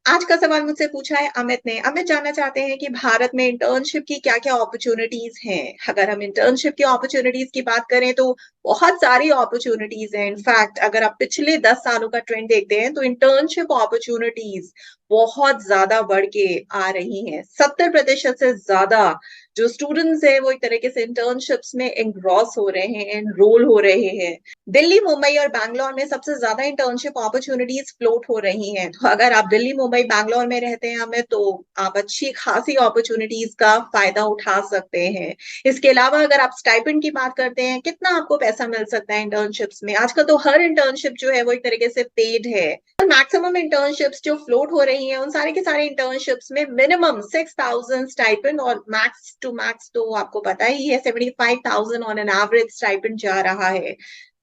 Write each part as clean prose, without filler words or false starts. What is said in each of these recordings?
आज का सवाल मुझसे पूछा है अमित ने। अमित जानना चाहते हैं कि भारत में इंटर्नशिप की क्या-क्या अपॉर्चुनिटीज हैं। अगर हम इंटर्नशिप की अपॉर्चुनिटीज की बात करें तो बहुत सारी अपॉर्चुनिटीज हैं। इनफैक्ट अगर आप पिछले 10 सालों का ट्रेंड देखते हैं तो इंटर्नशिप अपॉर्चुनिटीज बहुत ज्यादा बढ़ के आ रही हैं। 70% से ज्यादा जो स्टूडेंट्स हैं वो एक तरीके से इंटर्नशिप्स में एनग्रॉस हो रहे हैं, एनरोल हो रहे हैं। दिल्ली, मुंबई और बैंगलोर में सबसे ज्यादा इंटर्नशिप अपॉर्चुनिटीज फ्लोट हो रही हैं। तो अगर आप दिल्ली, मुंबई, बैंगलोर में रहते हैं हमें तो आप अच्छी खासी अपॉर्चुनिटीज का फायदा उठा सकते हैं। इसके अलावा अगर आप स्टाइपेंड की बात करते हैं, कितना आपको पैसा मिल सकता है इंटर्नशिप्स में। आजकल तो हर इंटर्नशिप जो है वो एक तरीके से पेड है। मैक्सिमम इंटर्नशिप्स जो फ्लोट हो रही हैं उन सारे के सारे इंटर्नशिप्स में मिनिमम 6,000 स्टाइपेंड और मैक्स टू मैक्स तो आपको पता ही है 75,000 ऑन एन एवरेज स्टाइपेंड जा रहा है।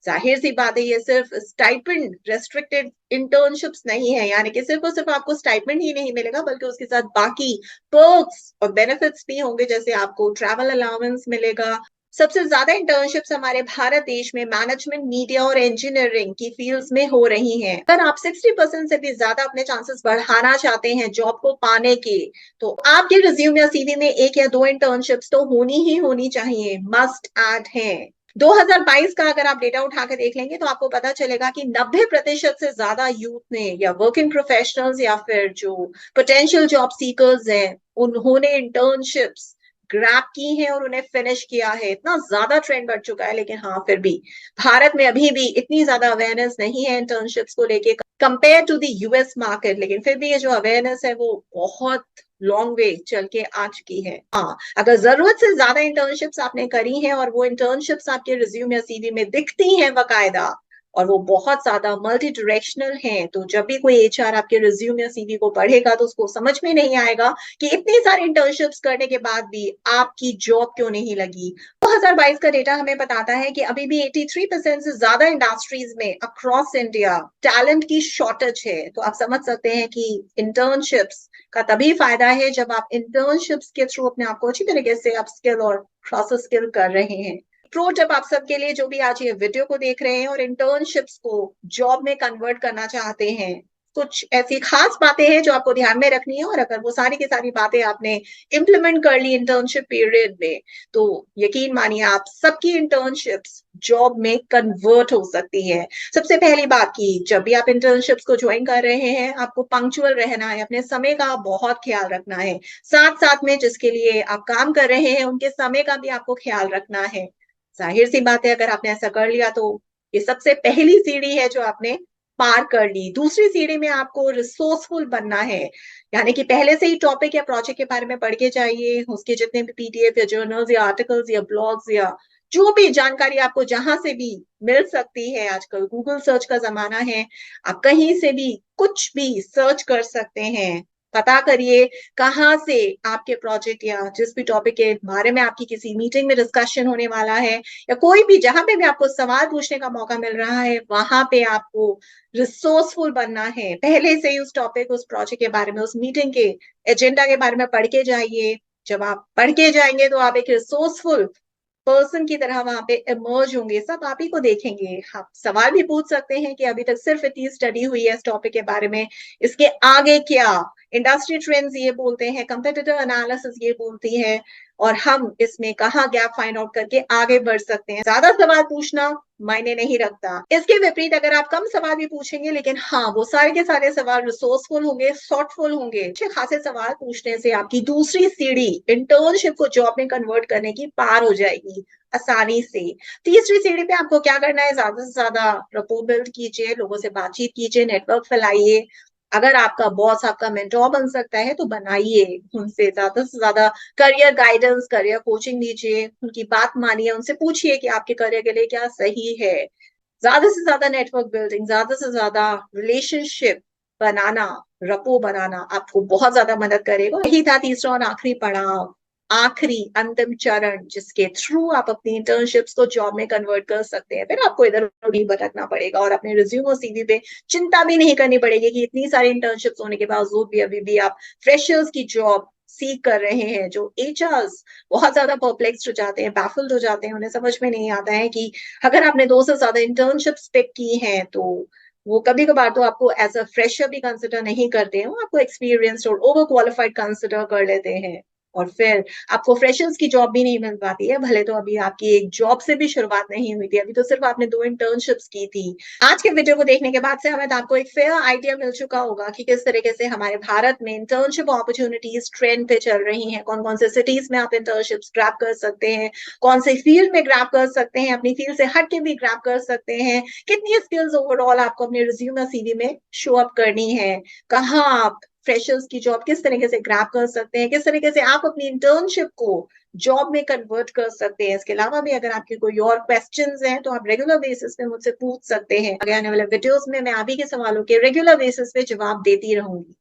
जाहिर सी बात है ये सिर्फ स्टाइपेंड रेस्ट्रिक्टेड इंटर्नशिप्स नहीं है, यानी कि सिर्फ और सिर्फ आपको स्टाइपेंड ही नहीं मिलेगा बल्कि उसके साथ बाकी पर्क्स और बेनिफिट्स भी होंगे। जैसे आपको ट्रैवल अलाउंस मिलेगा। सबसे ज्यादा इंटर्नशिप्स हमारे भारत देश में मैनेजमेंट, मीडिया और इंजीनियरिंग की फील्ड्स में हो रही हैं। अगर आप 60% से भी ज्यादा अपने चांसेस बढ़ाना चाहते हैं जॉब को पाने के, तो आपके रिज्यूम या सीवी में एक या दो इंटर्नशिप्स तो होनी ही होनी चाहिए, मस्ट ऐड है। 2022 का अगर आप डेटा उठा के देख लेंगे तो आपको पता चलेगा कि 90% से ज्यादा यूथ ने या वर्किंग प्रोफेशनल्स या फिर जो पोटेंशियल जॉब सीकर्स हैं उन्होंने इंटर्नशिप्स ग्रैब की है और उन्हें फिनिश किया है। इतना ज्यादा ट्रेंड बढ़ चुका है, लेकिन हाँ फिर भी भारत में अभी भी इतनी ज्यादा अवेयरनेस नहीं है इंटर्नशिप्स को लेके compare to the US market. लेकिन फिर भी ये जो अवेयरनेस है वो बहुत लॉन्ग वे चल के आ चुकी है। हाँ, अगर जरूरत से ज्यादा इंटर्नशिप्स आपने करी हैं और वो इंटर्नशिप्स आपके रिज्यूम या सीवी में दिखती हैं बकायदा और वो बहुत ज्यादा मल्टी डायरेक्शनल हैं, तो जब भी कोई एचआर आपके रिज्यूम या सीवी को पढ़ेगा तो उसको समझ में नहीं आएगा कि इतनी सारी इंटर्नशिप्स करने के बाद भी आपकी जॉब क्यों नहीं लगी। 2022 का डेटा हमें बताता है कि अभी भी 83% से ज्यादा इंडस्ट्रीज में अक्रॉस इंडिया टैलेंट की शॉर्टेज है। तो आप समझ सकते हैं कि इंटर्नशिप्स का तभी फायदा है जब आप इंटर्नशिप्स के थ्रू अपने आप को अच्छी तरीके से अपस्किल और क्रॉस स्किल कर रहे हैं। प्रो टिप आप सबके लिए जो भी आज ये वीडियो को देख रहे हैं और इंटर्नशिप्स को जॉब में कन्वर्ट करना चाहते हैं, कुछ ऐसी खास बातें हैं जो आपको ध्यान में रखनी है। और अगर वो सारी की सारी बातें आपने इम्प्लीमेंट कर ली इंटर्नशिप पीरियड में, तो यकीन मानिए आप सबकी इंटर्नशिप्स जॉब में कन्वर्ट हो सकती है। सबसे पहली बात की जब भी आप इंटर्नशिप्स को ज्वाइन कर रहे हैं आपको पंक्चुअल रहना है, अपने समय का बहुत ख्याल रखना है। साथ साथ में जिसके लिए आप काम कर रहे हैं उनके समय का भी आपको ख्याल रखना है। जाहिर सी बात है अगर आपने ऐसा कर लिया तो ये सबसे पहली सीढ़ी है जो आपने पार कर ली। दूसरी सीढ़ी में आपको रिसोर्सफुल बनना है, यानी कि पहले से ही टॉपिक या प्रोजेक्ट के बारे में पढ़ के जाइए। उसके जितने भी पीडीएफ या जर्नल्स या आर्टिकल्स या ब्लॉग्स या जो भी जानकारी आपको जहां से भी मिल सकती है, आजकल गूगल सर्च का जमाना है, आप कहीं से भी कुछ भी सर्च कर सकते हैं। पता करिए कहाँ से आपके प्रोजेक्ट या जिस भी टॉपिक के बारे में आपकी किसी मीटिंग में डिस्कशन होने वाला है या कोई भी जहां पे भी आपको सवाल पूछने का मौका मिल रहा है वहां पे आपको रिसोर्सफुल बनना है। पहले से ही उस टॉपिक, उस प्रोजेक्ट के बारे में, उस मीटिंग के एजेंडा के बारे में पढ़ के जाइए। जब आप पढ़ के जाएंगे तो आप एक रिसोर्सफुल पर्सन की तरह वहां पे इमर्ज होंगे, सब आप ही को देखेंगे। आप सवाल भी पूछ सकते हैं कि अभी तक सिर्फ इतनी स्टडी हुई है इस टॉपिक के बारे में, इसके आगे क्या। इंडस्ट्री ट्रेंड्स ये बोलते हैं, कंपेटिटिव एनालिसिस ये बोलती है, और हम इसमें कहाँ गैप फाइंड आउट करके आगे बढ़ सकते हैं। ज्यादा सवाल पूछना मायने नहीं रखता। इसके विपरीत अगर आप कम सवाल भी पूछेंगे लेकिन हाँ वो सारे के सारे सवाल रिसोर्सफुल होंगे, थॉटफुल होंगे, अच्छे खासे सवाल पूछने से आपकी दूसरी सीढ़ी इंटर्नशिप को जॉब में कन्वर्ट करने की पार हो जाएगी आसानी से। तीसरी सीढ़ी पे आपको क्या करना है, ज्यादा से ज्यादा रपो बिल्ड कीजिए, लोगों से बातचीत कीजिए, नेटवर्क फैलाइए। अगर आपका बॉस आपका मेंटोर बन सकता है तो बनाइए, उनसे ज्यादा से ज्यादा करियर गाइडेंस, करियर कोचिंग लीजिए, उनकी बात मानिए, उनसे पूछिए कि आपके करियर के लिए क्या सही है। ज्यादा से ज्यादा नेटवर्क बिल्डिंग, ज्यादा से ज्यादा रिलेशनशिप बनाना, रपो बनाना आपको बहुत ज्यादा मदद करेगा। यही था तीसरा और आखिरी पड़ाव, आखिरी अंतिम चरण, जिसके थ्रू आप अपनी इंटर्नशिप्स को जॉब में कन्वर्ट कर सकते हैं। फिर आपको इधर उधर नहीं भटकना पड़ेगा और अपने रिज्यूम और सीवी पे चिंता भी नहीं करनी पड़ेगी कि इतनी सारी इंटर्नशिप्स होने के बावजूद भी अभी भी आप फ्रेशर्स की जॉब सीख कर रहे हैं। जो एचआर्स बहुत ज्यादा परप्लेक्स्ड हो जाते हैं, बैफल्ड हो जाते हैं, उन्हें समझ में नहीं आता है कि अगर आपने 2 से ज्यादा इंटर्नशिप्स पिक की हैं तो वो कभी-कभार तो आपको एज़ अ फ्रेशर भी कंसिडर नहीं करते हैं, वो आपको एक्सपीरियंस्ड और ओवर क्वालिफाइड कंसिडर कर लेते हैं। और फिर आपको फ्रेशर्स की जॉब भी नहीं मिल पाती है, भले तो अभी आपकी एक जॉब से भी शुरुआत नहीं हुई थी, अभी तो सिर्फ़ आपने 2 इंटर्नशिप्स की थी। आज के वीडियो को देखने के बाद से हमें आपको एक फेयर आइडिया मिल चुका होगा कि किस तरीके से हमारे भारत में इंटर्नशिप अपॉर्च्युनिटीज़ ट्रेंड पे चल रही हैं, कौन-कौन से सिटीज़ में आप इंटर्नशिप्स ग्रैब कर सकते हैं, कौन से फील्ड में ग्रैब कर सकते हैं, अपनी फील्ड से हट के भी ग्रैब कर सकते हैं, कितनी स्किल्स ओवरऑल आपको अपने रिज्यूम या सीवी में शो अप करनी है, कहाँ आप फ्रेशर्स की जॉब किस तरीके से ग्रैब कर सकते हैं, किस तरीके से आप अपनी इंटर्नशिप को जॉब में कन्वर्ट कर सकते हैं। इसके अलावा भी अगर आपके कोई और क्वेश्चंस हैं, तो आप रेगुलर बेसिस पे मुझसे पूछ सकते हैं। आगे आने वाले वीडियोज़ में मैं आप ही के सवालों के रेगुलर बेसिस पे जवाब देती रहूँगी।